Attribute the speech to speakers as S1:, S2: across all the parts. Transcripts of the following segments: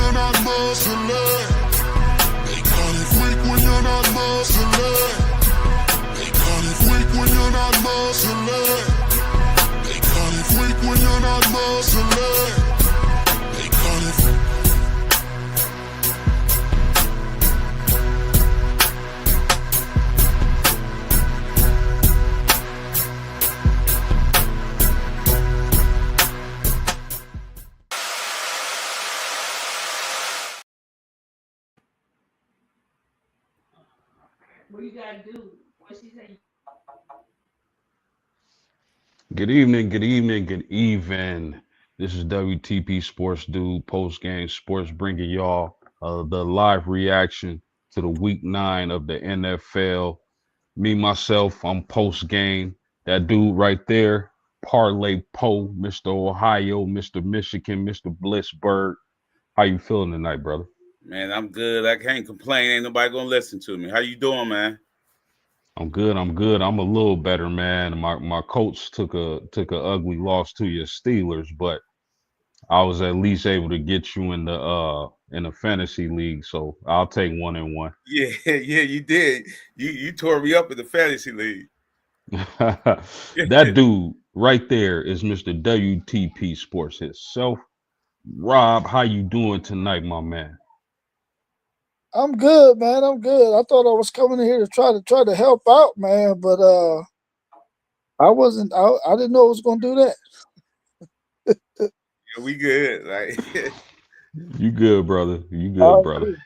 S1: you're not muscling. They call it freak when you're not muscling. They call it freak when you're not muscling. They call it freak when you're not muscling. They call it freak.
S2: What you gotta do? What she say?
S3: Good evening, good evening, good evening. This is WTP Sports Dude Post Game Sports bringing y'all the live reaction to the Week 9 of the NFL. Me myself, I'm post game. That dude right there, Parlay Poe, Mr. Ohio, Mr. Michigan, Mr. Blissberg. How you feeling tonight, brother?
S4: Man, I'm good. I can't complain. Ain't nobody gonna listen to me. How you doing, man?
S3: I'm good. I'm good. I'm a little better, man. My coach took a ugly loss to your Steelers, but I was at least able to get you in the fantasy league, so I'll take 1-1.
S4: Yeah, yeah, you did. You tore me up in the fantasy league.
S3: That dude right there is Mr. WTP Sports himself. Rob, how you doing tonight, my man?
S5: I'm good, man. I'm good. I thought I was coming in here to try to help out, man, but I wasn't. I didn't know I was gonna do that.
S4: Yeah, we good. Like
S3: You good, brother? You good,
S5: All right,
S3: brother?
S5: cool.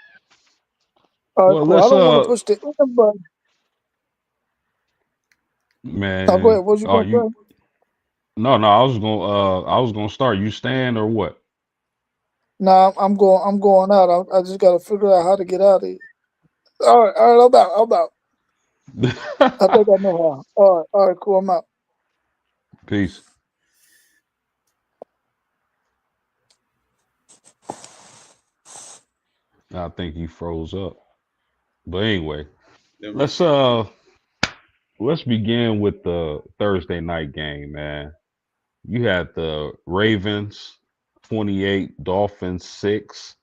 S5: All right,
S3: Well,
S5: cool. I
S3: let's
S5: don't want to push the end button. Now, go
S3: man.
S5: ahead. What you
S3: Are
S5: gonna
S3: you?
S5: say?
S3: No, I was gonna start. You staying or what?
S5: Nah, I'm going. I'm going out. I just got to figure out how to get out of here. All right, all right. I'm out. I'm out. I think I know how. All right, cool. I'm out.
S3: Peace. I think he froze up. But anyway,
S4: let me
S3: let's
S4: see.
S3: uh let's begin with the Thursday night game, man. You had the Ravens 28, Dolphins 6.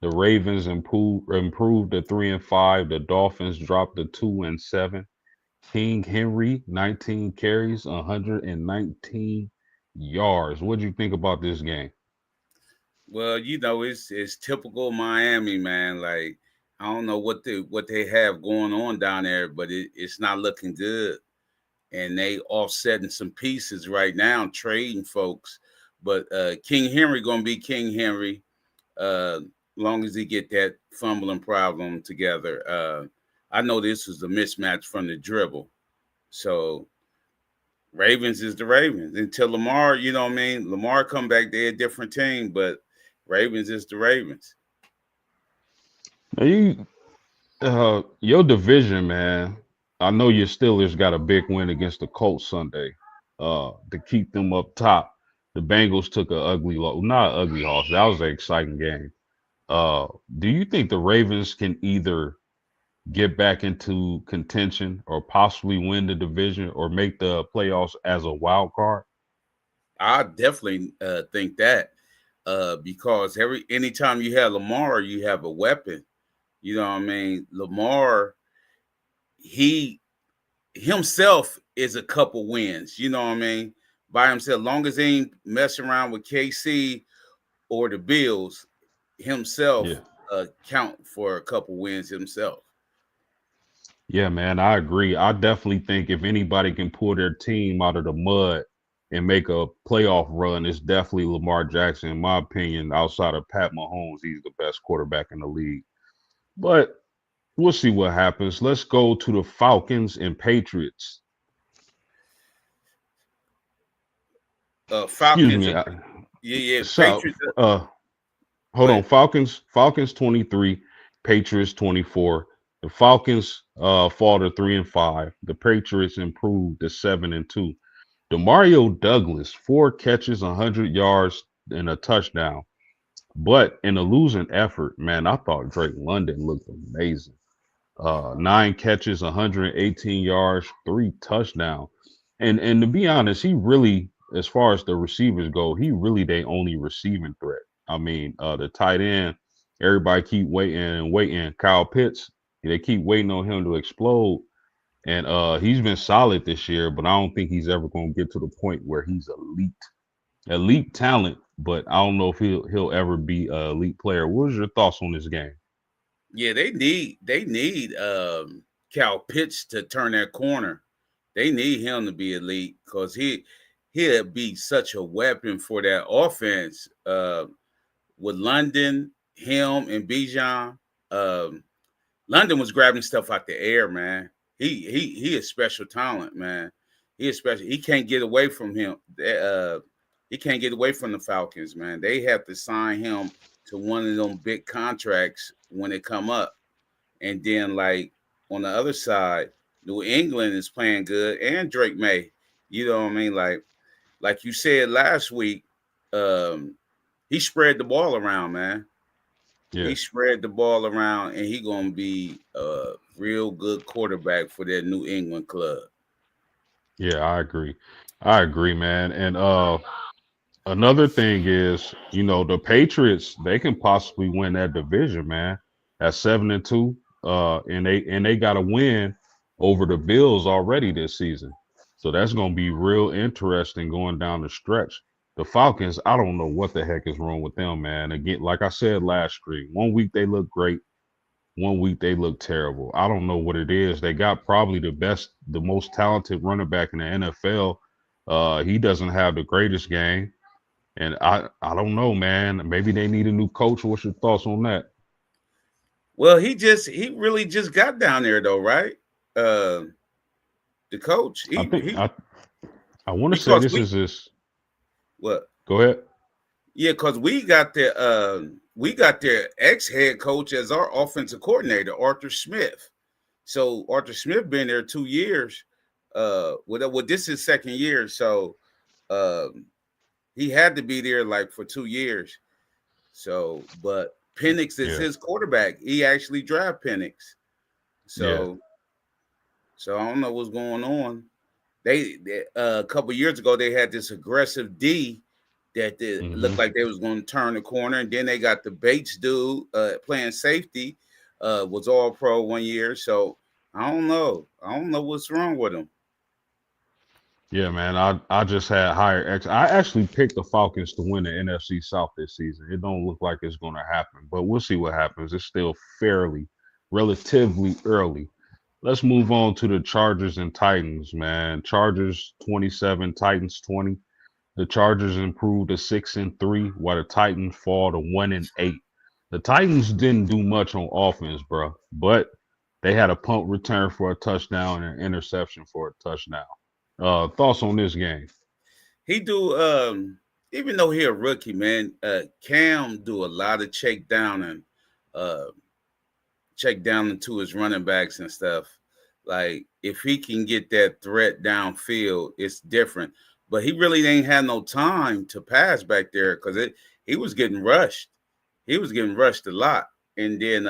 S3: The Ravens improved to 3-5. The Dolphins dropped to 2-7. King Henry, 19 carries, 119 yards. What do you think about this game?
S4: Well, it's typical Miami, man. Like I don't know what they have going on down there, but it's not looking good. And they offsetting some pieces right now, trading folks. But King Henry gonna be King Henry, uh, long as he get that fumbling problem together. I know this was a mismatch from the dribble, so Ravens is the Ravens until Lamar. You know what I mean? Lamar come back, they're a different team, but Ravens is the Ravens.
S3: Now your division, man. I know your Steelers got a big win against the Colts Sunday, to keep them up top. The Bengals took a ugly loss, not ugly loss. That was an exciting game. Uh, do you think the Ravens can either get back into contention or possibly win the division or make the playoffs as a wild card?
S4: I definitely think that because anytime you have Lamar, you have a weapon. You know what I mean? Lamar, he himself is a couple wins. You know what I mean? By himself, long as he ain't messing around with KC or the Bills, himself
S3: Yeah.
S4: count for a couple wins himself.
S3: Yeah, man, I agree. I definitely think if anybody can pull their team out of the mud and make a playoff run, it's definitely Lamar Jackson. In my opinion, outside of Pat Mahomes, he's the best quarterback in the league. But we'll see what happens. Let's go to the Falcons and Patriots. Excuse
S4: Falcons,
S3: me.
S4: yeah,
S3: So,
S4: Patriots. Go
S3: hold on.
S4: ahead.
S3: Falcons 23, Patriots 24. The Falcons fall to 3-5. The Patriots improved to 7-2. Demario Douglas, 4 catches, 100 yards, and a touchdown. But in a losing effort, man, I thought Drake London looked amazing. 9 catches, 118 yards, 3 touchdowns. And to be honest, he really, as far as the receivers go, he really they only receiving threat. I mean, the tight end, Everybody keep waiting and waiting. Kyle Pitts, they keep waiting on him to explode. And he's been solid this year, but I don't think he's ever going to get to the point where he's elite talent. But I don't know if he'll ever be an elite player. What was your thoughts on this game?
S4: Yeah, they need Cal Pitts to turn that corner. They need him to be elite because he'll be such a weapon for that offense. With London, him, and Bijan. Um, London was grabbing stuff out the air, man. He is special talent, man. He is special. He can't get away from him. He can't get away from the Falcons, man. They have to sign him to one of them big contracts when they come up. And then, like on the other side, New England is playing good, and Drake May. You know what I mean? Like you said last week, um, he spread the ball around, man.
S3: Yeah,
S4: He spread the ball around, and he gonna be a real good quarterback for that New England club.
S3: yeah, I agree. I agree, man. And another thing is, the Patriots, they can possibly win that division, man. At 7-2, and they got to win over the Bills already this season. So that's going to be real interesting going down the stretch. The Falcons, I don't know what the heck is wrong with them, man. Again, like I said last stream, one week they look great, one week they look terrible. I don't know what it is. They got probably the most talented running back in the NFL. He doesn't have the greatest game. And I don't know, man. Maybe they need a new coach. What's your thoughts on that?
S4: Well, he really just got down there though, right? Uh, the coach,
S3: I think
S4: he
S3: I want to say
S4: because
S3: this
S4: we
S3: is this.
S4: what?
S3: Go ahead.
S4: Yeah, because we got their ex head coach as our offensive coordinator, Arthur Smith. So Arthur Smith been there 2 years. Well, this is second year, so um, he had to be there like for 2 years. So, but Penix is
S3: Yeah,
S4: his quarterback. He actually draft Penix.
S3: yeah.
S4: So, so I don't know what's going on. A couple years ago they had this aggressive D that
S3: Hmm.
S4: looked like they was going to turn the corner, and then they got the Bates dude playing safety, was all pro 1 year. So I don't know what's wrong with him.
S3: Yeah, man. I just had higher X. I actually picked the Falcons to win the NFC South this season. It don't look like it's going to happen, but we'll see what happens. It's still relatively early. Let's move on to the Chargers and Titans, man. Chargers 27, Titans 20. The Chargers improved to 6-3, while the Titans fall to 1-8. The Titans didn't do much on offense, bro, but they had a punt return for a touchdown and an interception for a touchdown. Thoughts on this game?
S4: He do even though he a rookie, man. Cam do a lot of uh check down into his running backs and stuff. Like if he can get that threat downfield, it's different. But he really ain't had no time to pass back there because it he was getting rushed. He was getting rushed a lot. And then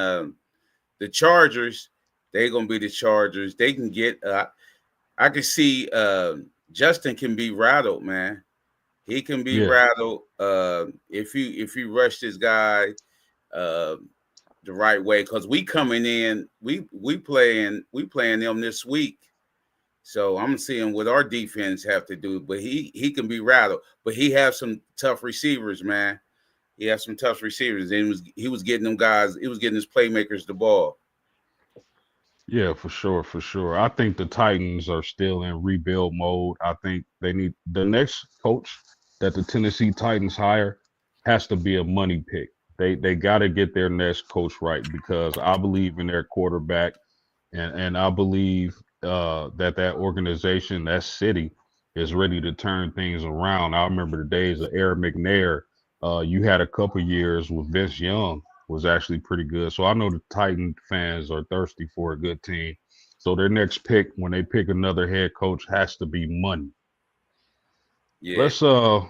S4: the Chargers, they gonna be the Chargers. They can get. I can see Justin can be rattled, man. He can be
S3: Yeah,
S4: rattled if you rush this guy. Uh, the right way because we coming in, we playing them this week. So I'm seeing what our defense have to do, but he can be rattled. But he have some tough receivers, man. He has some tough receivers, and he was getting them guys. He was getting his playmakers the ball.
S3: yeah, for sure, for sure. I think the Titans are still in rebuild mode. I think they need the next coach that the Tennessee Titans hire has to be a money pick. They got to get their next coach right because I believe in their quarterback, and I believe that organization, that city, is ready to turn things around. I remember the days of Eric McNair. You had a couple years with Vince Young was actually pretty good. So I know the Titan fans are thirsty for a good team. So their next pick, when they pick another head coach, has to be money.
S4: Yeah,
S3: Let's uh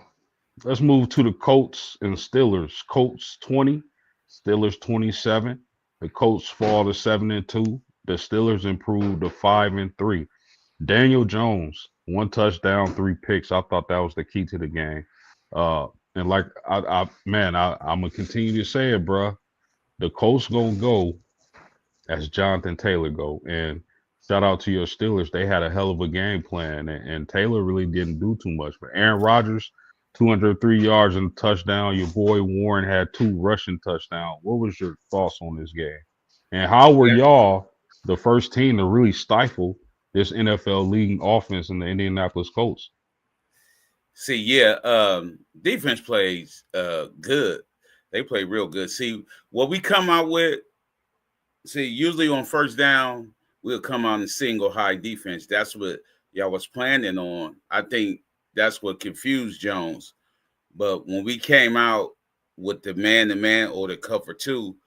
S3: let's move to the Colts and Steelers. Colts 20, Steelers 27. The Colts fall to 7-2. The Steelers improve to 5-3. Daniel Jones, one touchdown, three picks. I thought that was the key to the game. And like I'm gonna continue to say it, bro. the Colts gonna go as Jonathan Taylor go. And shout out to your Steelers. They had a hell of a game plan, and Taylor really didn't do too much. But Aaron Rodgers, 203 yards and a touchdown. Your boy Warren had 2 rushing touchdowns. What was your thoughts on this game? And how were
S4: Yeah.
S3: y'all the first team to really stifle this NFL leading offense in the Indianapolis Colts?
S4: See, yeah, defense plays good. They play real good. See, what we come out with, usually on first down, we'll come out in single high defense. That's what y'all was planning on. I think that's what confused Jones. But when we came out with the man to man or the cover two,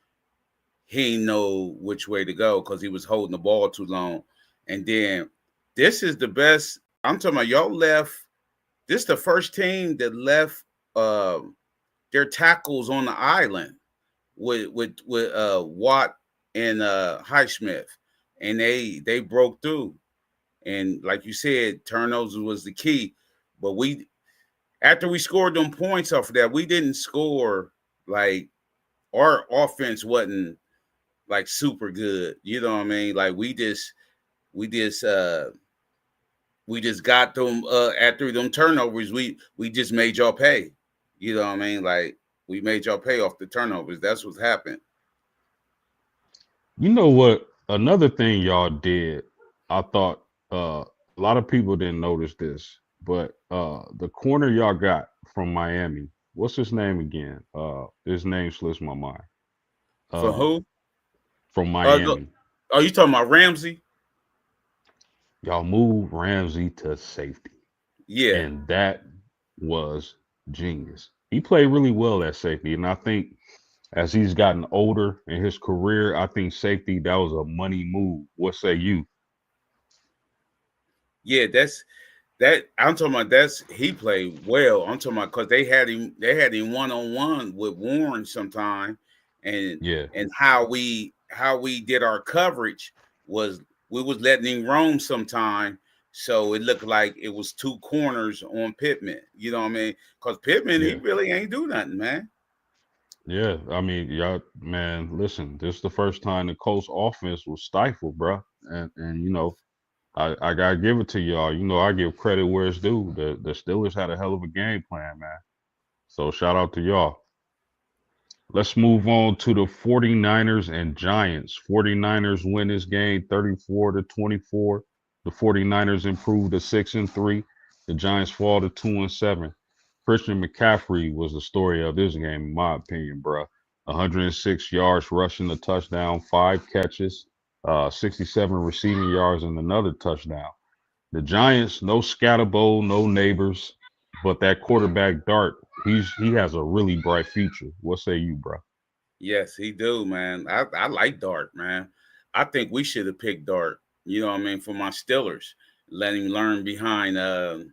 S4: he didn't know which way to go because he was holding the ball too long. And then this is the best. I'm talking about y'all left. This is the first team that left their tackles on the island with Watt and Highsmith, and they broke through. And like you said, turnovers was the key. But after we scored them points off of that, we didn't score like our offense wasn't like super good. You know what I mean? Like we just got them after them turnovers. We just made y'all pay. You know what I mean? Like we made y'all pay off the turnovers. That's what happened.
S3: You know what? Another thing y'all did, I thought a lot of people didn't notice this, but the corner y'all got from Miami, what's his name again? His name slips my mind.
S4: For
S3: Uh,
S4: who?
S3: from Miami.
S4: Oh, you talking about Ramsey?
S3: Y'all moved Ramsey to safety,
S4: Yeah.
S3: and that was genius. He played really well at safety, and I think as he's gotten older in his career, I think safety that was a money move. What say you?
S4: Yeah, I'm talking about he played well. I'm talking about because they had him one-on-one with Warren sometime, and
S3: Yeah,
S4: how we did our coverage was we was letting him roam sometime, so it looked like it was two corners on Pittman. You know what I mean? Because Pittman, he
S3: yeah,
S4: really ain't do nothing, man.
S3: yeah. I mean, y'all, man, listen, this is the first time the Colts offense was stifled, bro. And I gotta give it to y'all. I give credit where it's due. The Steelers had a hell of a game plan, man. So shout out to y'all. Let's move on to the 49ers and Giants. 49ers win this game 34-24. The 49ers improve to 6-3. The Giants fall to 2-7. Christian McCaffrey was the story of this game, in my opinion, bro. 106 yards rushing, a touchdown, 5 catches, 67 receiving yards, and another touchdown. The Giants, no Scatterbo, no neighbors, but that quarterback Dart, he has a really bright future. What say you, bro?
S4: Yes, he do, man. I like Dart, man. I think we should have picked Dart. You know what I mean, for my Steelers, let him learn behind Aaron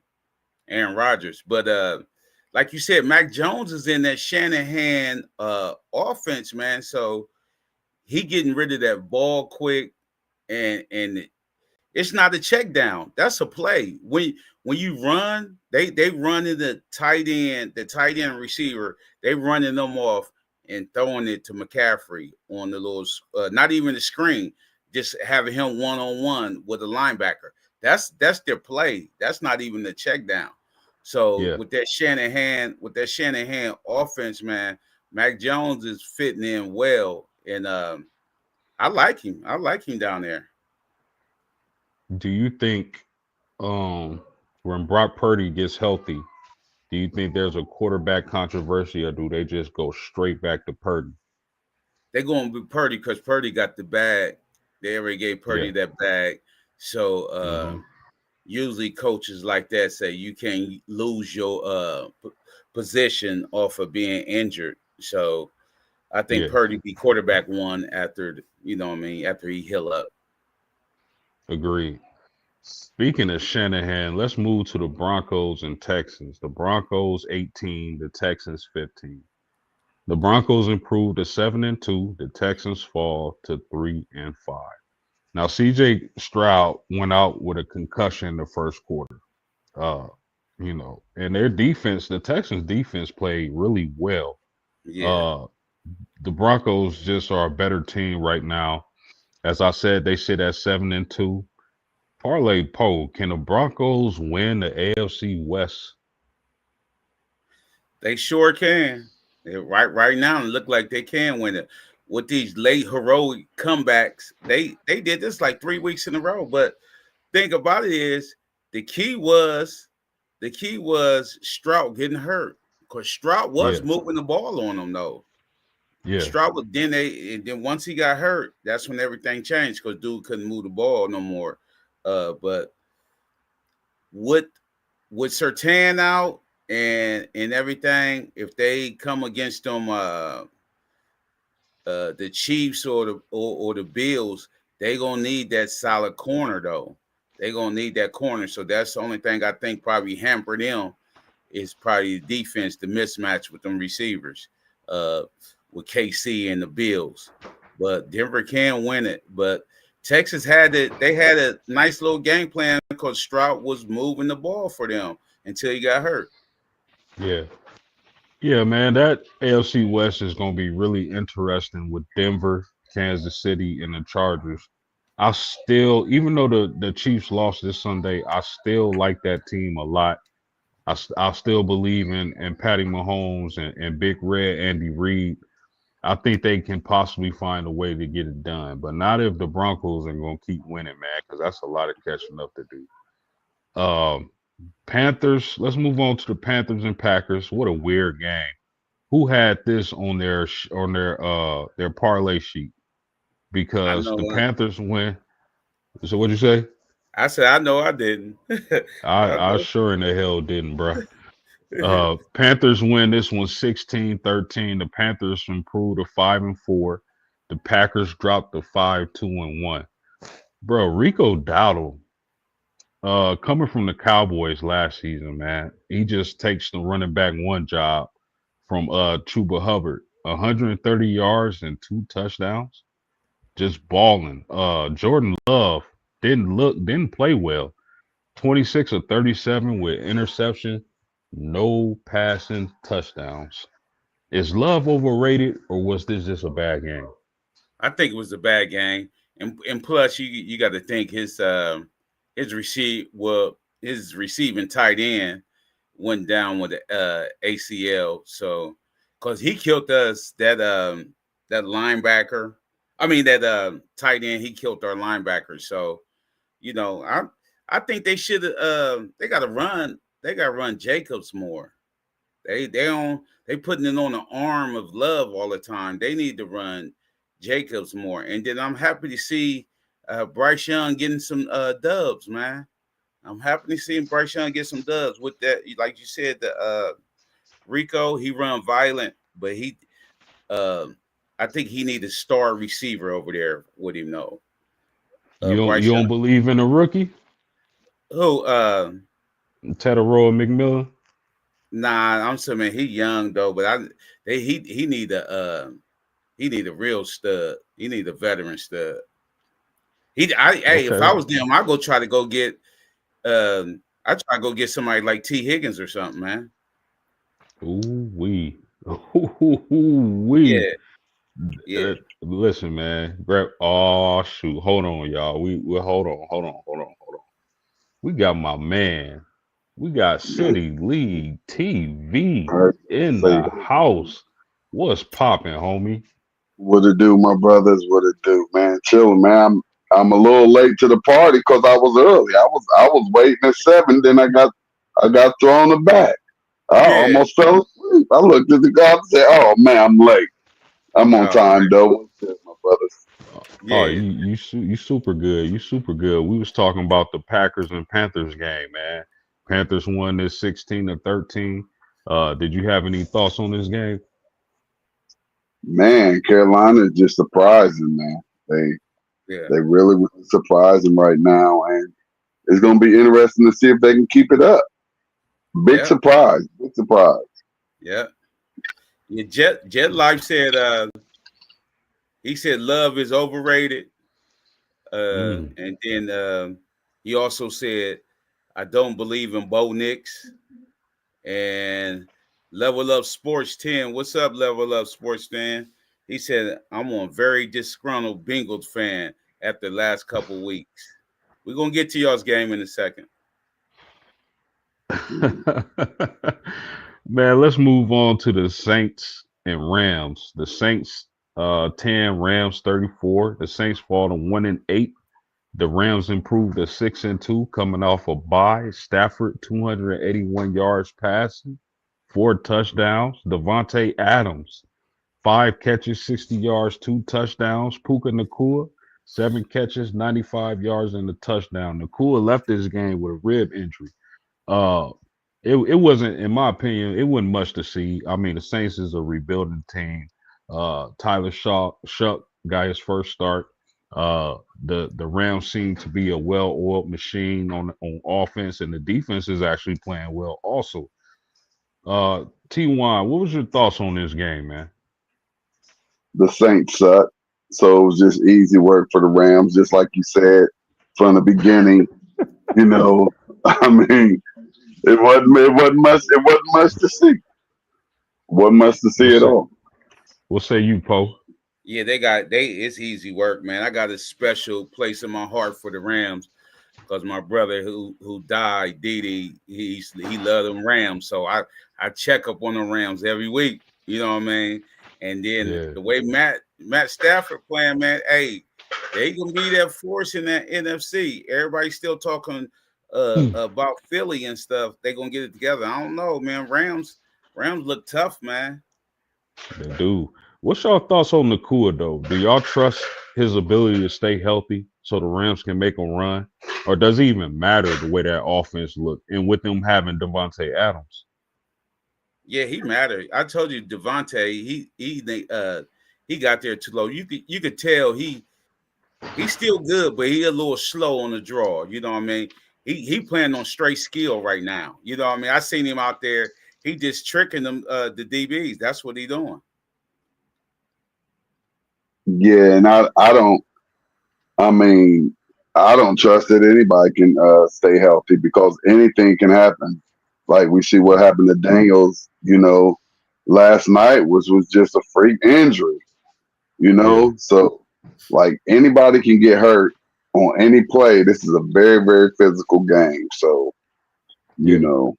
S4: Rodgers. But like you said, Mac Jones is in that Shanahan offense, man. So he getting rid of that ball quick, and it's not a check down. That's a play. When you run, they run in the tight end receiver. They running them off and throwing it to McCaffrey on the little, not even the screen, just having him one-on-one with a linebacker. That's their play. That's not even the check down. So
S3: Yeah.
S4: with that Shanahan offense, man, Mac Jones is fitting in well, and I like him. I like him down there.
S3: Do you think when Brock Purdy gets healthy, do you think there's a quarterback controversy, or do they just go straight back to Purdy?
S4: They're going to be Purdy because Purdy got the bag. They already gave Purdy
S3: Yeah.
S4: that bag. So
S3: Hmm.
S4: usually coaches like that say you can't lose your position off of being injured. So I think
S3: Yeah.
S4: Purdy be quarterback one after, after he heal up.
S3: Agreed. Speaking of Shanahan, let's move to the Broncos and Texans. The Broncos 18, the Texans 15. The Broncos improved to 7-2. The Texans fall to 3-5. Now, CJ Stroud went out with a concussion in the first quarter. Uh, and their defense, the Texans defense played really well.
S4: Yeah.
S3: Uh, the Broncos just are a better team right now. As I said, they sit at 7-2. Parlay poll: can the Broncos win the AFC West?
S4: They sure can. Right now, it look like they can win it with these late heroic comebacks. They did this like 3 weeks in a row. But think about it is the key was Stroud getting hurt because Stroud was
S3: Yeah,
S4: moving the ball on them though.
S3: yeah,
S4: Stroud was then once he got hurt, that's when everything changed because dude couldn't move the ball no more. But with Sertan out and everything, if they come against them, the Chiefs or the Bills, they gonna need that solid corner though. They gonna need that corner. So that's the only thing I think probably hampered them is probably the defense, the mismatch with them receivers, with KC and the Bills. But Denver can win it. But Texas had it. They had a nice little game plan because Stroud was moving the ball for them until he got hurt.
S3: yeah. Yeah, man, that AFC West is going to be really interesting with Denver, Kansas City, and the Chargers. I still, even though the Chiefs lost this Sunday, I still like that team a lot. I still believe in Patty Mahomes and Big Red Andy Reid. I think they can possibly find a way to get it done, but not if the Broncos are going to keep winning, man, because that's a lot of catching up to do. Um, Panthers. Let's move on to the Panthers and Packers. What a weird game. Who had this on their parlay sheet?
S4: I
S3: Because the
S4: know.
S3: Panthers win. So what'd you say?
S4: I said I know I didn't. I
S3: I
S4: know.
S3: sure in the hell didn't, bruh. Panthers win this one 16-13. The Panthers improved to 5-4. The Packers dropped to 5-2-1. Bro, Rico Dowdle, coming from the Cowboys last season, man, he just takes the running back one job from Chuba Hubbard. 130 yards and 2 touchdowns. Just balling. Jordan Love didn't play well. 26 of 37 with interception, no passing touchdowns. Is Love overrated or was this just a bad game?
S4: I think it was a bad game, and plus you got to think his receiving tight end went down with the ACL. So because he killed us that linebacker, I mean that tight end, he killed our linebacker. So I think they should they got to run Jacobs more. They putting it on the arm of Love all the time. They need to run Jacobs more. And then I'm happy to see Bryce Young getting some dubs, man. I'm happy to see Bryce Young get some dubs with that. Like you said, the Rico, he run violent, but I think he need a star receiver over there with him though.
S3: You
S4: Bryce Young.
S3: don't believe in a rookie?
S4: Who
S3: Tetaroa McMillan?
S4: Nah, I'm saying he young though, but he need a real stud. He need a veteran stud. Hey, if I
S3: Okay.
S4: was them, I go try to go get I try to go get somebody like T. Higgins or something, man.
S3: Ooh wee. Ooh wee.
S4: Yeah, yeah.
S3: Listen, man. Oh shoot. Hold on, y'all. We hold on. We got my man. We got City League TV in
S6: Say,
S3: the house. What's popping, homie?
S6: what it do, my brothers? What it do, man? Chilling, man. I'm a little late to the party because I was early. I was waiting at 7. Then I got thrown aback. I
S4: Yeah.
S6: almost fell asleep. I looked at the clock and said, "Oh man, I'm late. I'm on
S4: Oh
S6: time
S4: man.
S6: though." What's good, my brothers?
S3: Oh,
S4: Yeah.
S3: you super good. You super good. We was talking about the Packers and Panthers game, man. Panthers won this 16-13. Did you have any thoughts on this game?
S6: Man, Carolina is just surprising, man. They
S4: Yeah.
S6: they really surprising right now, and it's gonna be interesting to see if they can keep it up. Big
S4: Yeah.
S6: surprise. Big surprise.
S4: Yeah. Yeah. Jet Life said he said Love is overrated.
S3: Mm.
S4: And then he also said I don't believe in Bo Nix and Level Up Sports 10. What's up, Level Up Sports 10? He said, I'm a very disgruntled Bengals fan after the last couple weeks. We're gonna get to y'all's game in a second.
S3: Man, let's move on to the Saints and Rams. The Saints 10, Rams 34. The Saints fall to 1-8. The Rams improved to 6-2, coming off a bye. Stafford 281 yards passing, 4 touchdowns. Devontae Adams 5 catches, 60 yards, 2 touchdowns. Puka Nakua 7 catches, 95 yards and a touchdown. Nakua left this game with a rib injury. Uh, it wasn't, in my opinion, it wasn't much to see. I mean, the Saints is a rebuilding team. Tyler Shuck got his first start. The Rams seem to be a well-oiled machine on offense, and the defense is actually playing well also. T1, what was your thoughts on this game, man?
S6: The Saints suck. So it was just easy work for the Rams, just like you said from the beginning. You know, I mean, it wasn't much to see. Wasn't much to see at all.
S3: What say you, Poe?
S4: Yeah, it's easy work, man. I got a special place in my heart for the Rams because my brother who died, Didi, he loved them Rams. So I check up on the Rams every week. You know what I mean? And then the way Matt Stafford playing, man, hey, they gonna be that force in that NFC. Everybody's still talking about Philly and stuff. They gonna get it together. I don't know, man. Rams look tough, man.
S3: They do. What's your thoughts on Nakua, though? Do y'all trust his ability to stay healthy so the Rams can make a run? Or does it even matter the way that offense look? And with them having Devontae Adams?
S4: Yeah, he mattered. I told you, Devontae, he got there too low. You could tell he's still good, but he a little slow on the draw. You know what I mean? He playing on straight skill right now. You know what I mean? I seen him out there. He just tricking them the DBs. That's what he doing.
S6: Yeah, and I mean, I don't trust that anybody can stay healthy because anything can happen. Like we see what happened to Daniels, last night, which was just a freak injury, So like anybody can get hurt on any play. This is a very, very physical game. So, you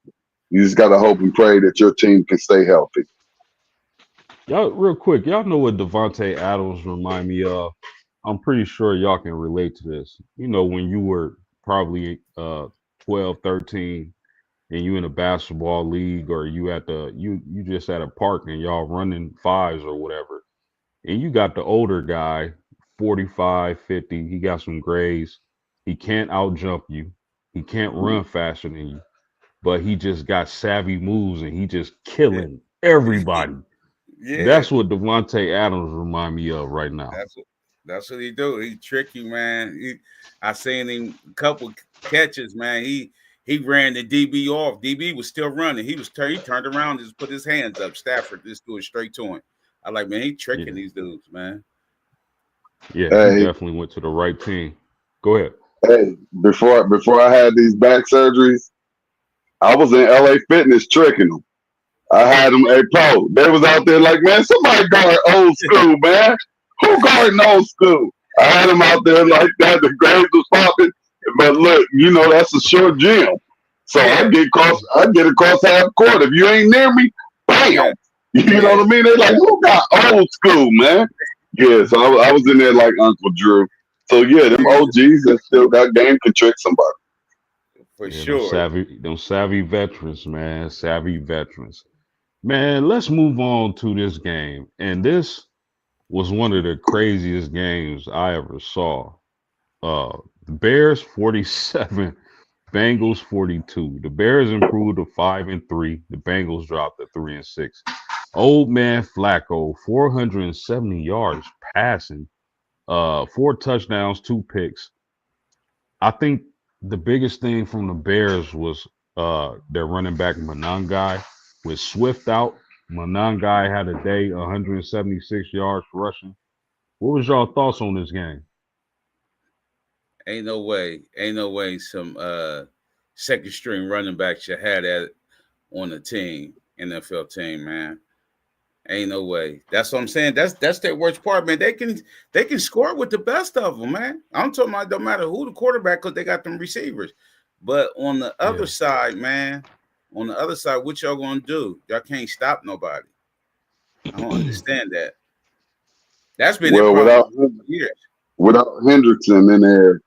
S6: just gotta hope and pray that your team can stay healthy.
S3: Y'all, real quick, y'all know what Devontae Adams remind me of? I'm pretty sure y'all can relate to this. When you were probably 12, 13, and you in a basketball league, or you just at a park and y'all running fives or whatever, and you got the older guy, 45, 50, he got some grades. He can't out jump you. He can't run faster than you, but he just got savvy moves and he just killing everybody.
S4: Yeah,
S3: That's what Devontae Adams remind me of right now.
S4: That's what he do. He trick you, man. I seen him a couple catches, man. He ran the DB off. DB was still running. He turned around and just put his hands up. Stafford just threw it straight to him. I like, man, he tricking these dudes, man.
S3: Yeah, he definitely went to the right team. Go ahead.
S6: Hey, before I had these back surgeries, I was in LA Fitness tricking them. I had them a pro. They was out there like, man, somebody guard old school, man. Who guarding old school? I had them out there like that. The grades was popping. But look, that's a short gym. So I get across half court. If you ain't near me, bam. You know what I mean? They like, who got old school, man? Yeah, so I was in there like Uncle Drew. So yeah, them OGs that still got game can trick somebody.
S4: For sure.
S3: Them savvy veterans, man. Savvy veterans. Man, let's move on to this game. And this was one of the craziest games I ever saw. The Bears 47, Bengals 42. The Bears improved to 5-3. The Bengals dropped to 3-6. Old man Flacco, 470 yards passing, 4 touchdowns, 2 picks. I think the biggest thing from the Bears was their running back Monangai. With Swift out, Monangai had a day, 176 yards rushing. What was y'all thoughts on this game?
S4: Ain't no way some second string running back should have that on the team, NFL team, man. Ain't no way. That's what I'm saying. That's their worst part, man. They can score with the best of them, man. I'm talking about don't matter who the quarterback because they got them receivers. But on the other
S3: Yeah.
S4: side, man, on the other side, what y'all gonna do? Y'all can't stop nobody. I don't understand that. That's been their
S6: Well,
S4: problem for years.
S6: without Hendrickson in there,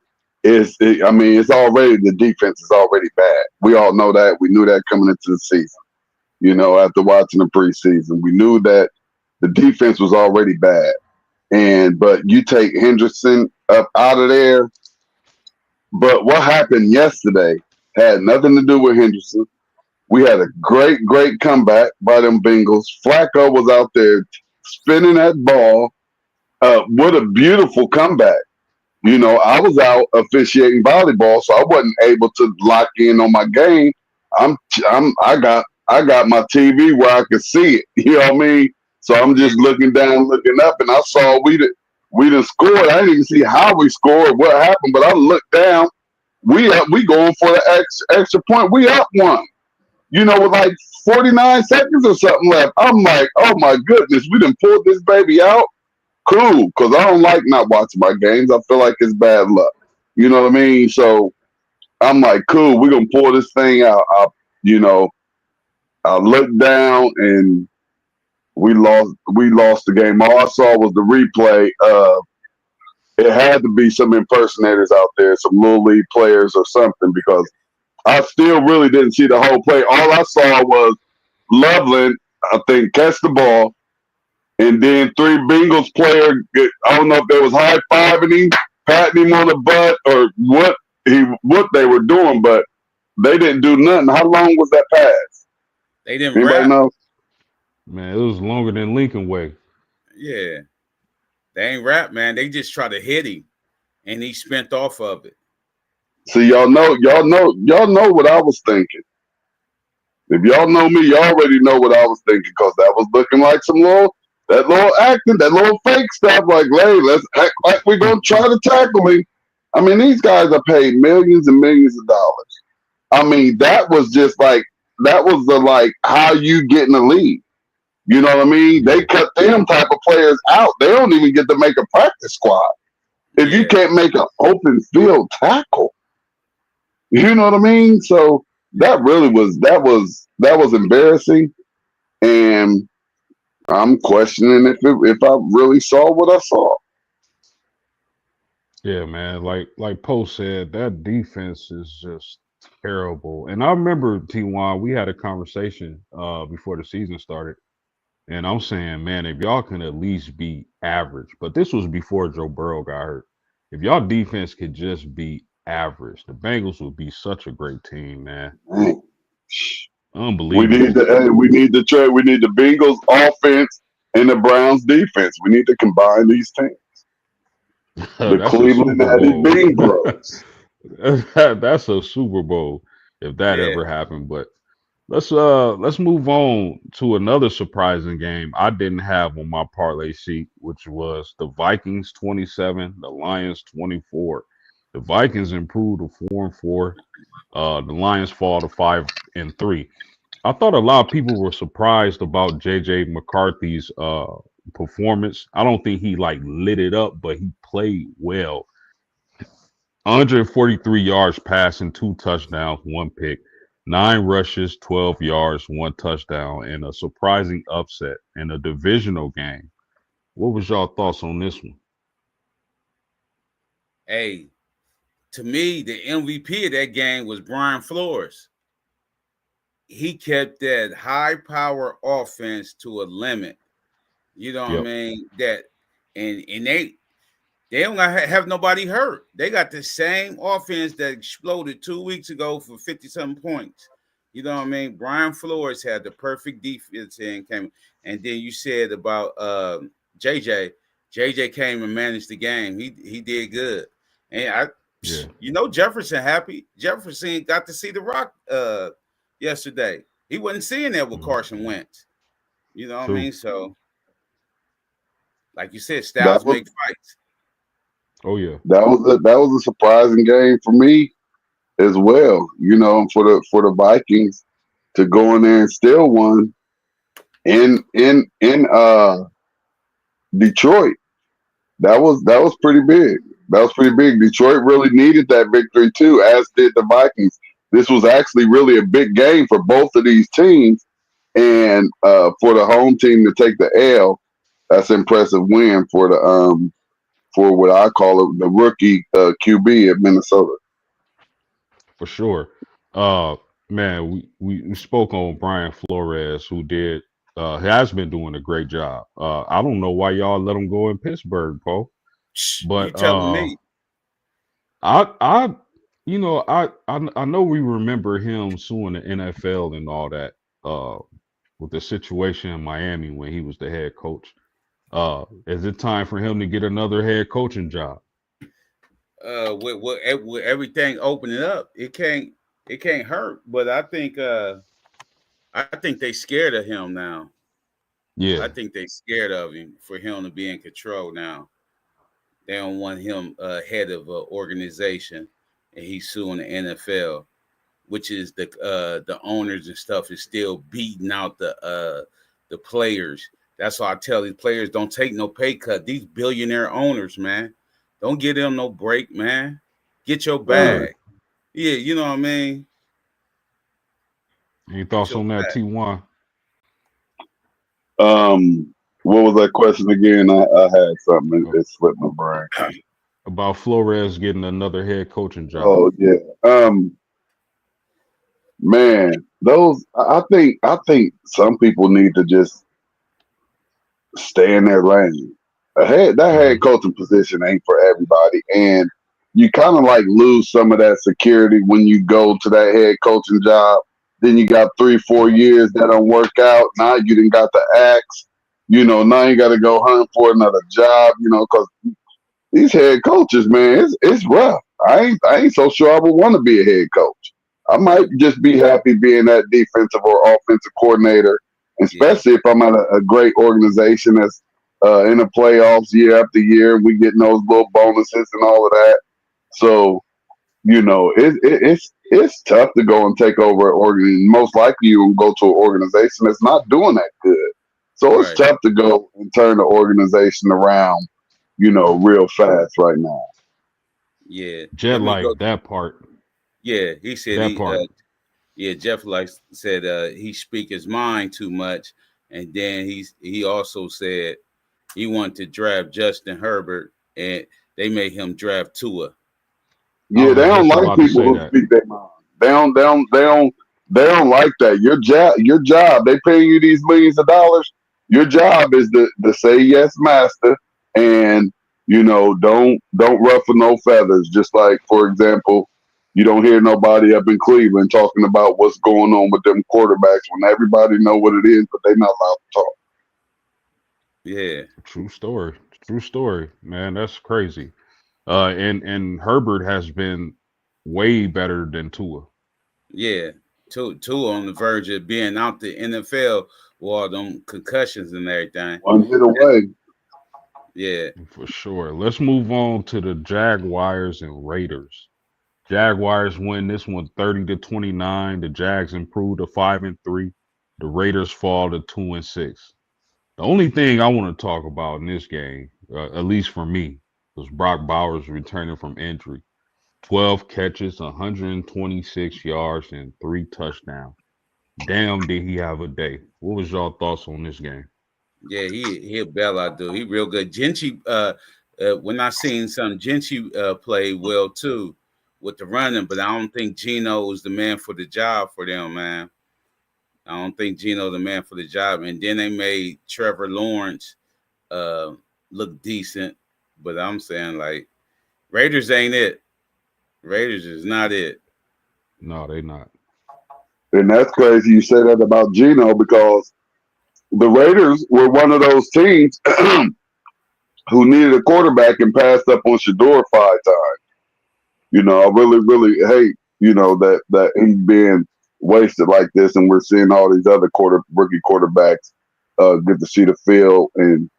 S6: I mean, it's already the defense is already bad. We all know that. We knew that coming into the season. You know, after watching the preseason, we knew that the defense was already bad. But you take Hendrickson up out of there. But what happened yesterday had nothing to do with Henderson. We had a great comeback by them Bengals. Flacco was out there spinning that ball. What a beautiful comeback. You know, I was out officiating volleyball, so I wasn't able to lock in on my game. I got my TV where I could see it. You know what I mean? So I'm just looking down, looking up, and I saw we done scored. I didn't even see how we scored, what happened, but I looked down. We going for the extra point. We up one. You know, with like 49 seconds or something left. I'm like, oh my goodness, we done pulled this baby out. Cool, because I don't like not watching my games. I feel like it's bad luck. You know what I mean? So I'm like, cool, we're gonna pull this thing out. You know, I looked down and we lost the game. All I saw was the replay. It had to be some impersonators out there, some little league players or something, because I still really didn't see the whole play. All I saw was Loveland, I think, catch the ball, and then three Bengals players. I don't know if they was high fiving him, patting him on the butt, or what they were doing, but they didn't do nothing. How long was that pass?
S4: They didn't
S6: Anybody
S4: rap.
S6: know?
S3: Man, it was longer than Lincoln Way.
S4: Yeah. They ain't rap, man. They just try to hit him and he spent off of it.
S6: See, y'all know what I was thinking. If y'all know me, you already know what I was thinking, because that was looking like that little acting, that little fake stuff. Like, hey, let's act like we're gonna try to tackle him. I mean, these guys are paid millions and millions of dollars. I mean, that was the how you get in the league. You know what I mean? They cut them type of players out. They don't even get to make a practice squad if you can't make an open field tackle. You know what I mean? So that was embarrassing, and I'm questioning if I really saw what I saw.
S3: Yeah, man. Like Poe said, that defense is just terrible. And I remember T1, we had a conversation before the season started. And I'm saying, man, if y'all can at least be average, but this was before Joe Burrow got hurt. If y'all defense could just be average, the Bengals would be such a great team, man. Unbelievable.
S6: We need the Bengals offense and the Browns defense. We need to combine these teams. The
S3: That's a
S6: Cleveland
S3: Super
S6: Added
S3: Bowl.
S6: Bean Bros.
S3: That's a Super Bowl if that
S4: Yeah.
S3: ever happened. But let's move on to another surprising game I didn't have on my parlay sheet, which was the Vikings 27, the Lions 24. The Vikings improved to 4-4. The Lions fall to 5-3. I thought a lot of people were surprised about JJ McCarthy's performance. I don't think he like lit it up, but he played well. 143 yards passing, 2 touchdowns, 1 pick, 9 rushes, 12 yards, 1 touchdown, and a surprising upset in a divisional game. What was y'all thoughts on this one?
S4: Hey, to me, the MVP of that game was Brian Flores. He kept that high power offense to a limit. You know what I mean? That and they don't have nobody hurt. They got the same offense that exploded 2 weeks ago for 50-something points. You know what I mean? Brian Flores had the perfect defense and came. And then you said about JJ. JJ came and managed the game. He did good. And Jefferson happy. Jefferson got to see the Rock yesterday. He wasn't seeing that with Carson Wentz. You know what I mean? So, like you said, styles make fights.
S3: Oh yeah,
S6: that was a surprising game for me as well. You know, for the Vikings to go in there and steal one. in Detroit. That was pretty big. That was pretty big. Detroit really needed that victory too, as did the Vikings. This was actually really a big game for both of these teams, and for the home team to take the L, that's an impressive win for the for what I call it the rookie QB at Minnesota.
S3: for sure. Uh, man, we spoke on Brian Flores, who has been doing a great job. I don't know why y'all let him go in Pittsburgh, Paul,
S4: You
S3: but
S4: telling me?
S3: I I know we remember him suing the NFL and all that. With the situation in Miami when he was the head coach. Is it time for him to get another head coaching job?
S4: With everything opening up, it can't hurt. But I think they scared of him now. I
S3: Yeah,
S4: think they scared of him for him to be in control now. They don't want him head of an organization, and he's suing the NFL, which is the owners and stuff is still beating out the players. That's why I tell these players don't take no pay cut. These billionaire owners, man, don't give them no break, man. Get your
S6: Right.
S4: bag. Yeah, you know what I mean.
S3: any
S4: Get
S3: thoughts
S4: your
S3: on that,
S4: bag.
S3: T1?
S6: What was that question again? I had something that slipped my brain.
S3: About Flores getting another head coaching job?
S6: Oh yeah. Man, those I think some people need to just stay in their lane. That
S3: Hmm.
S6: head coaching position ain't for everybody, and you kind of like lose some of that security when you go to that head coaching job. Then you got 3 4 years that don't work out. Now you didn't got the axe. Now you got to go hunt for another job. Because these head coaches, man, it's rough. I ain't so sure I would want to be a head coach. I might just be happy being that defensive or offensive coordinator,
S4: Yeah,
S6: especially if I'm at a great organization that's in the playoffs year after year. We getting those little bonuses and all of that. So it's tough to go and take over an organ. Most likely you will go to an organization that's not doing that good. So it's
S4: right.
S6: tough to go and turn the organization around, real fast right now.
S4: Yeah.
S3: Jet
S4: Let me go.
S3: like that part.
S4: Yeah, he said
S3: That part.
S4: yeah, Jeff like said he speak his mind too much, and then he also said he wanted to draft Justin Herbert, and they made him draft Tua.
S3: I
S6: Yeah,
S3: was
S6: they don't
S3: just
S6: like
S3: about to
S6: people
S3: say
S6: who
S3: that.
S6: speak their mind. They don't like that. Your job, they paying you these millions of dollars. Your job is to say yes, master, and don't ruffle no feathers. Just like, for example, you don't hear nobody up in Cleveland talking about what's going on with them quarterbacks when everybody know what it is, but they're not allowed to talk.
S4: Yeah,
S3: True story. True story, man. That's crazy. And Herbert has been way better than Tua.
S4: yeah. Tua on the verge of being out the NFL with all them concussions and everything.
S6: One hit away.
S4: Yeah,
S3: For sure. Let's move on to the Jaguars and Raiders. Jaguars win this one 30-29. The Jags improve to 5-3. The Raiders fall to 2-6. The only thing I want to talk about in this game, at least for me, was Brock Bowers returning from injury. 12 catches, 126 yards, and 3 touchdowns. Damn, did he have a day? What was y'all thoughts on this game?
S4: yeah. He a bailout dude. He real good. Gentry. When I seen some Gentry play well too with the running, but I don't think Gino is the man for the job for them, man. I don't think Gino the man for the job. And then they made Trevor Lawrence uh, look decent, but I'm saying like Raiders ain't it. Raiders is not it.
S3: No, they not.
S6: And that's crazy you say that about Gino because the Raiders were one of those teams who needed a quarterback and passed up on Shador 5 times. I really, really hate, that he's being wasted like this, and we're seeing all these other rookie quarterbacks get to see the field and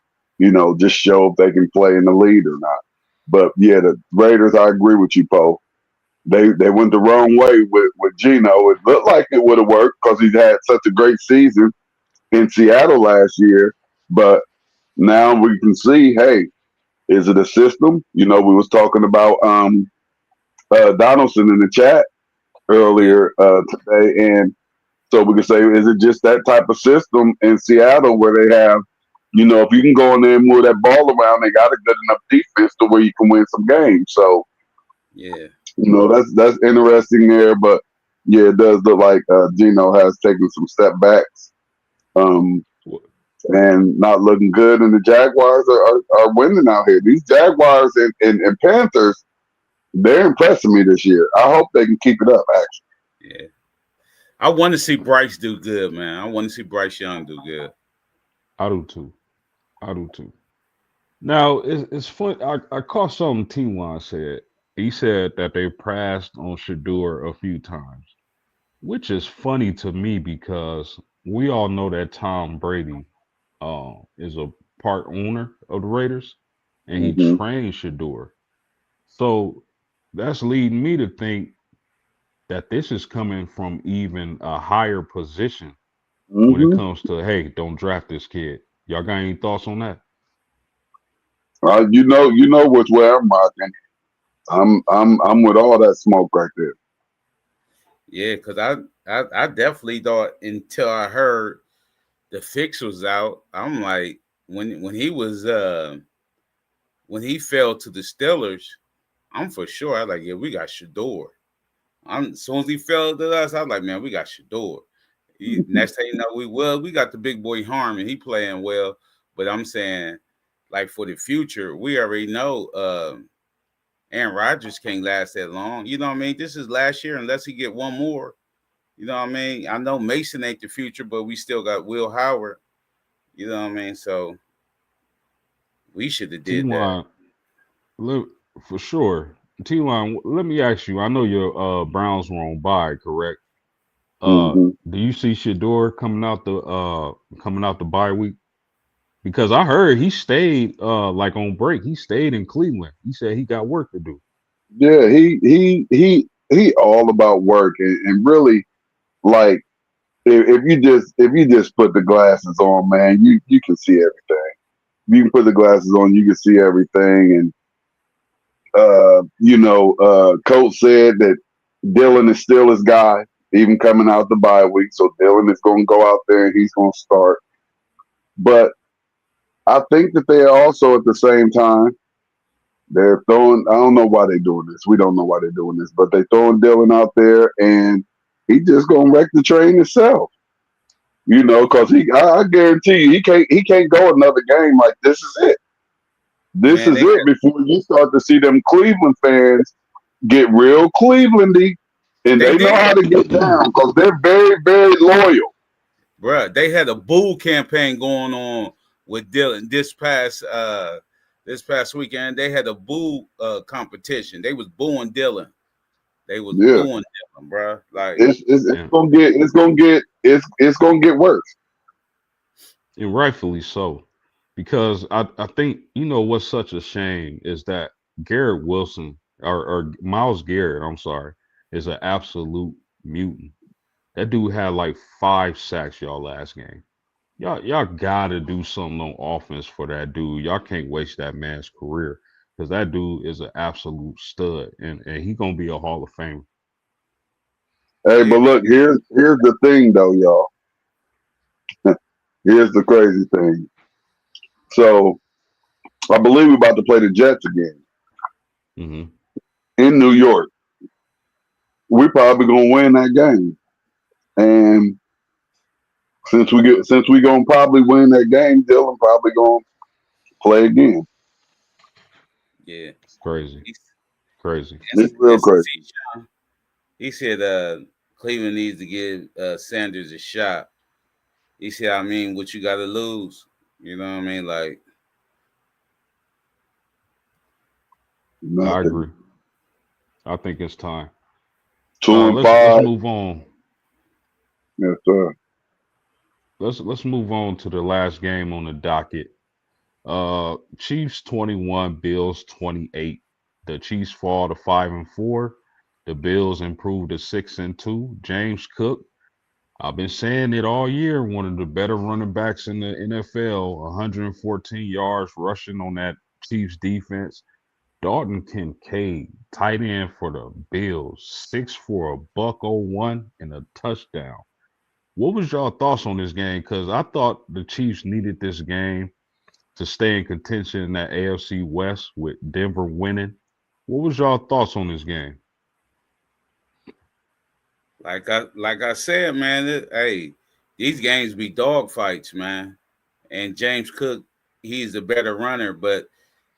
S6: just show if they can play in the lead or not. But yeah, the Raiders, I agree with you, Poe. They went the wrong way with Gino. It looked like it would have worked because he's had such a great season, in Seattle last year, but now we can see, hey, is it a system? You know, we was talking about Donaldson in the chat
S4: Yeah.
S6: earlier today, and so we can say, is it just that type of system in Seattle where they have, you know, if you can go in there and move that ball around, they got a good enough defense to where you can win some games. So,
S4: Yeah.
S6: you know, that's interesting there. But yeah, it does look like Gino has taken some step backs um, and not looking good. And the Jaguars are winning out here. These Jaguars and Panthers, they're impressing me this year. I hope they can keep it up, actually.
S4: Yeah. I want to see Bryce do good, man. I want to see Bryce Young do good.
S3: I do too. I do too. Now it's fun. I caught something T1 said. He said that they passed on Shador a few times, which is funny to me because we all know that Tom Brady is a part owner of the Raiders, and he
S6: Hmm.
S3: trained Shador. So that's leading me to think that this is coming from even a higher position when it
S6: Hmm.
S3: comes to, hey, don't draft this kid. Y'all got any thoughts on that?
S6: You know which way I'm rocking. I'm with all that smoke right there.
S4: Yeah, because I definitely thought until I heard the fix was out, I'm like when he was when he fell to the Steelers, I'm for sure. I was like, yeah, we got Shador. I'm as soon as he fell to us, I was like, man, we got Shador. Next thing you know, we got the big boy Harmon. He playing well, but I'm saying like for the future, we already know Aaron Rodgers can't last that long. You know what I mean? This is last year unless he get one more. You know what I mean? I know Mason ain't the future, but we still got Will Howard. You know what I mean? So we should have did that.
S3: T1, for sure. T1, let me ask you. I know your Browns were on bye, correct?
S6: Hmm.
S3: Do you see Shador coming out the bye week? Because I heard he stayed like on break. He stayed in Cleveland. He said he got work to do.
S6: Yeah, he all about work and really like if you just put the glasses on, man, you can see everything. You can put the glasses on, you can see everything. And Coach said that Dylan is still his guy, even coming out the bye week. So Dylan is going to go out there and he's going to start. But I think that they are also at the same time they're throwing. I don't know why they're doing this. We don't know why they're doing this, but they throwing Dylan out there and he just going to wreck the train himself. You know, because I guarantee you he can't go another game like this is it. This
S4: Man,
S6: is it before you start to see them Cleveland fans get real Clevelandy, and
S4: they
S6: they know
S4: did,
S6: how to get down because they're very, very loyal.
S4: bruh. They had a boo campaign going on with Dylan this past weekend. They had a boo competition. They was booing Dylan. They was
S6: Yeah,
S4: booing Dylan, bruh. Like
S3: And
S6: it's gonna get worse.
S3: and rightfully so. Because I think you know what's such a shame is that Garrett Wilson or Miles Garrett, I'm sorry, is an absolute mutant. That dude had like 5 sacks y'all last game. Y'all gotta do something on offense for that dude. Y'all can't waste that man's career because that dude is an absolute stud and he gonna be a Hall of Famer.
S6: Hey,
S4: yeah,
S6: but look, here's the thing though, y'all. Here's the crazy thing. So I believe we're about to play the Jets again
S3: Hmm.
S6: in New York. We probably gonna win that game, and since we gonna probably win that game, Dylan probably gonna play again.
S4: yeah.
S3: Crazy,
S4: He's,
S3: crazy.
S6: It's real crazy.
S4: he said Cleveland needs to give Sanders a shot. He said, I mean, what you got to lose? You know what I mean? Like,
S3: I
S6: Nothing.
S3: agree. I think it's time.
S6: Two and
S3: Let's
S6: five.
S3: move on.
S6: Yes, sir.
S3: Let's move on to the last game on the docket. Chiefs 21, Bills 28. The Chiefs fall to 5-4. The Bills improve to 6-2. James Cook I've been saying it all year. One of the better running backs in the NFL, 114 yards rushing on that Chiefs defense. Dalton Kincaid, tight end for the Bills, 6 for a buck 01 and a touchdown. What was y'all thoughts on this game? Because I thought the Chiefs needed this game to stay in contention in that AFC West with Denver winning. What was y'all thoughts on this game?
S4: Like I said, man. Hey, these games be dog fights, man. And James Cook, he's a better runner, but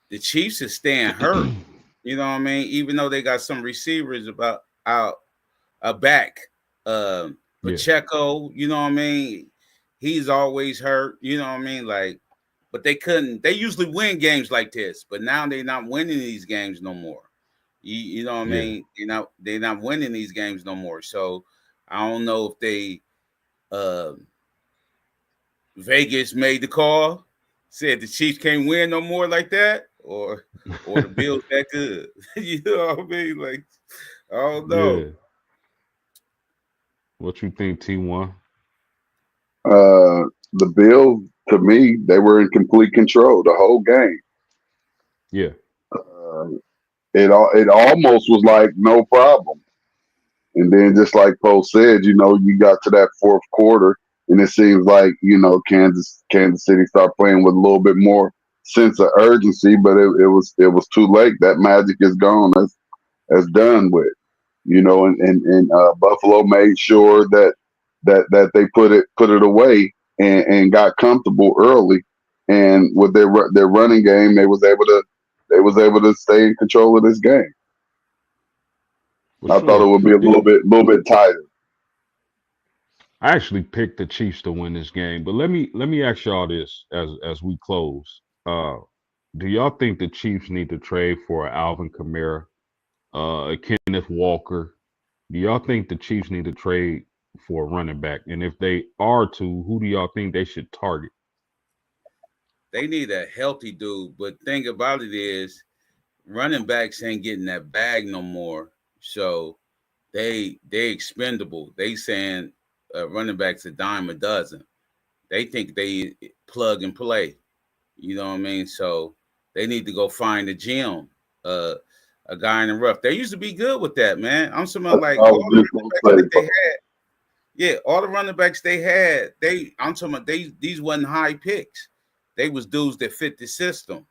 S4: the Chiefs is staying hurt. You know what I mean? Even though they got some receivers about out a back,
S3: Yeah,
S4: Pacheco. You know what I mean? He's always hurt. You know what I mean? Like, but they couldn't. They usually win games like this, but now they're not winning these games no more. You know what I
S3: yeah.
S4: mean? They're not winning these games no more. So I don't know if they Vegas made the call, said the Chiefs can't win no more like that, or the Bills that good. You know what I mean? Like, I don't know.
S3: Yeah. What you think, T1?
S6: The Bills, to me, they were in complete control the whole game.
S3: Yeah,
S6: Uh, it almost was like no problem. And then, just like Poe said, you got to that fourth quarter, and it seems like Kansas City started playing with a little bit more sense of urgency, but it was too late. That magic is gone. That's done with. And Buffalo made sure that they put it away and got comfortable early, and with their running game, they was able to stay in control of this game.
S3: for
S6: I thought it
S3: sure.
S6: would be a little bit tighter.
S3: I actually picked the Chiefs to win this game, but let me ask y'all this as we close. Do y'all think the Chiefs need to trade for Alvin Kamara, a Kenneth Walker? Do y'all think the Chiefs need to trade for a running back? And if they are to, who do y'all think they should target?
S4: They need a healthy dude, but thing about it is running backs ain't getting that bag no more. So they expendable. They saying running backs a dime a dozen. They think they plug and play. You know what I mean? So they need to go find a gym, uh, a guy in the rough. They used to be good with that, man. I'm talking about like
S6: I
S4: all
S6: was
S4: the
S6: just
S4: running
S6: gonna
S4: backs
S6: say,
S4: that they had. Yeah, all the running backs they had, I'm talking about these wasn't high picks. They was dudes that fit the system.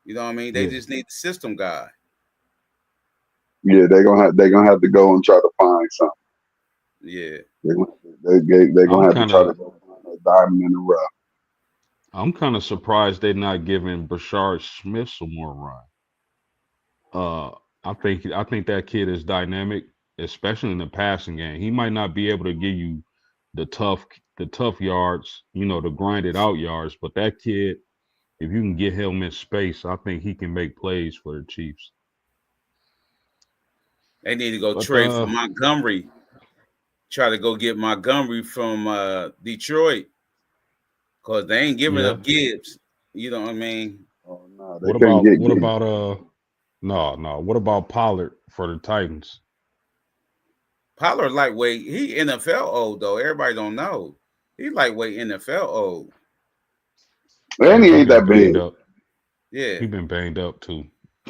S4: You know what I mean? They
S3: Yeah,
S4: just need the system guy.
S6: yeah, they're gonna have to go and try to find something.
S4: Yeah.
S6: They're gonna
S3: I'm
S6: have to
S3: kind
S6: try to
S3: of
S6: go find a diamond in the rough.
S3: I'm kind of surprised they're not giving Brashard Smith some more run. Uh, I think that kid is dynamic, especially in the passing game. He might not be able to give you the tough the tough yards, the grinded out yards, but that kid, if you can get him in space, I think he can make plays for the Chiefs.
S4: They need to go
S3: But
S4: trade for Montgomery. Try to go get Montgomery from Detroit because they ain't giving
S3: yeah.
S4: up Gibbs. You know what I mean?
S6: Oh no, they
S3: What
S6: couldn't
S3: about
S6: get
S3: what
S6: Gibbs.
S3: about no. What about Pollard for the Titans?
S4: Pollard lightweight. He NFL old though. Everybody don't know. He lightweight NFL old.
S6: And
S3: Yeah,
S6: he
S3: he
S6: ain't
S3: been
S6: that
S3: banged
S6: big.
S3: up.
S4: Yeah,
S3: He been banged up too.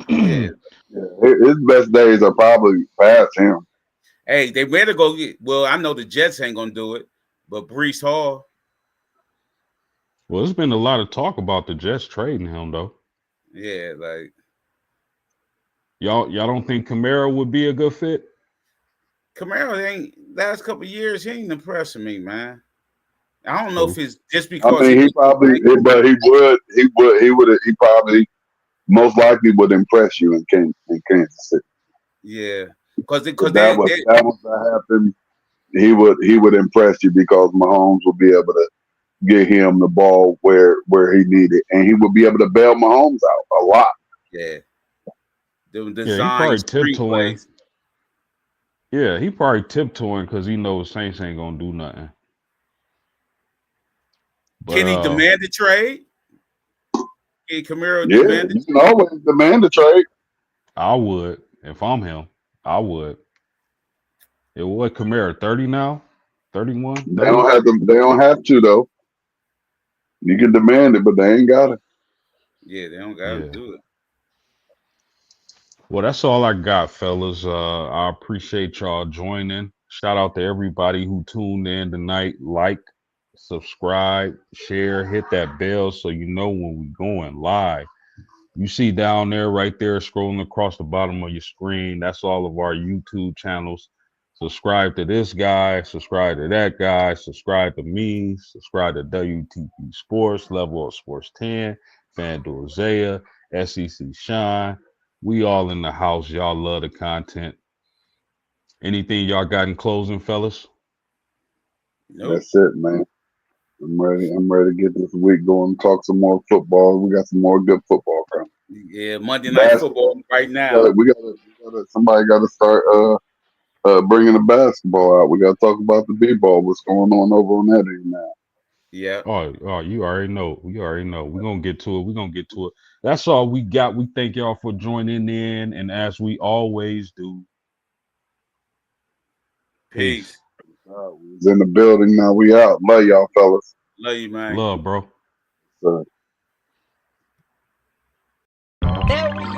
S4: yeah.
S6: Yeah, his best days are probably past him.
S4: Hey, they better go get. Well, I know the Jets ain't gonna do it, but Brees Hall.
S3: Well, there's been a lot of talk about the Jets trading him though.
S4: Yeah, like
S3: Y'all don't think Kamara would be a good fit?
S4: Camaro ain't last couple of years. He ain't impressing me, man. I don't know if
S3: True.
S4: it's just
S6: I
S4: because he
S6: mean, he
S4: was too
S6: probably,
S4: late.
S6: but he probably most likely would impress you in Kansas City.
S4: Yeah, because
S6: If
S4: they
S6: that was to happen, he would impress you because Mahomes would be able to get him the ball where he needed, and he would be able to bail Mahomes out a lot.
S4: yeah, the
S3: Yeah, he
S4: design
S3: probably tiptoeing.
S4: screenplays.
S3: Yeah, he probably tiptoeing because he knows Saints ain't gonna do nothing. But
S4: Can he demand a trade? Can Camaro
S6: Yeah,
S4: demand a
S6: you can
S4: trade?
S6: always demand a trade.
S3: I would if I'm him. I would. It what Kamara 30 now? 31,
S6: They don't have to. They don't have to though. You can demand it, but they ain't got it.
S4: Yeah, they don't gotta
S3: Yeah.
S4: do it.
S3: Well, that's all I got, fellas. I appreciate y'all joining. Shout out to everybody who tuned in tonight. Like, subscribe, share, hit that bell so you know when we going live. You see down there, right there, scrolling across the bottom of your screen. That's all of our YouTube channels. Subscribe to this guy, subscribe to that guy, subscribe to me, subscribe to WTP Sports, Level of Sports 10, FanDuel Zaya, SEC Shine. We all in the house. Y'all love the content. Anything y'all got in closing, fellas?
S4: Nope.
S6: That's it, man. I'm ready. I'm ready to get this week going. Talk some more football. We got some more good football coming.
S4: Yeah, Monday Night Football right now.
S6: We gotta. Somebody got to start bringing the basketball out. We got to talk about the b-ball. What's going on over on that end now?
S4: Yeah.
S3: Oh, you already know. You already know. We're gonna get to it. We're gonna get to it. That's all we got. We thank y'all for joining in. And as we always do, peace.
S4: Peace.
S6: We was in the building. Now we out. Love y'all, fellas.
S4: Love you, man.
S3: Love, bro.
S6: So.
S7: There we